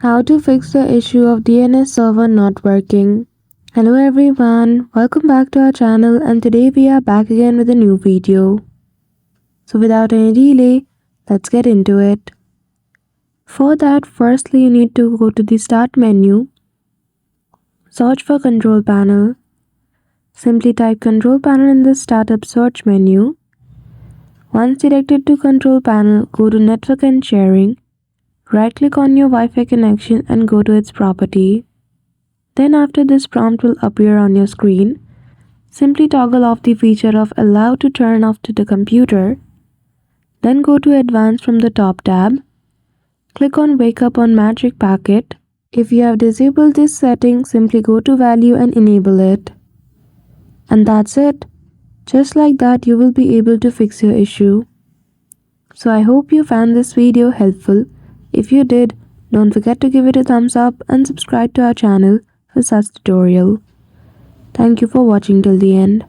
How to fix the issue of DNS server not working. Hello everyone, welcome back to our channel and today we are back again with a new video. So without any delay, let's get into it. For that, firstly you need to go to the start menu, search for control panel. Simply type control panel in the startup search menu. Once directed to control panel, go to network and sharing. Right-click on your Wi-Fi connection and go to its property. Then after this prompt will appear on your screen, simply toggle off the feature of allow to turn off to the computer. Then go to advanced from the top tab. Click on wake up on magic packet. If you have disabled this setting, simply go to value and enable it. And that's it. Just like that you will be able to fix your issue. So I hope you found this video helpful. If you did, don't forget to give it a thumbs up and subscribe to our channel for such tutorial. Thank you for watching till the end.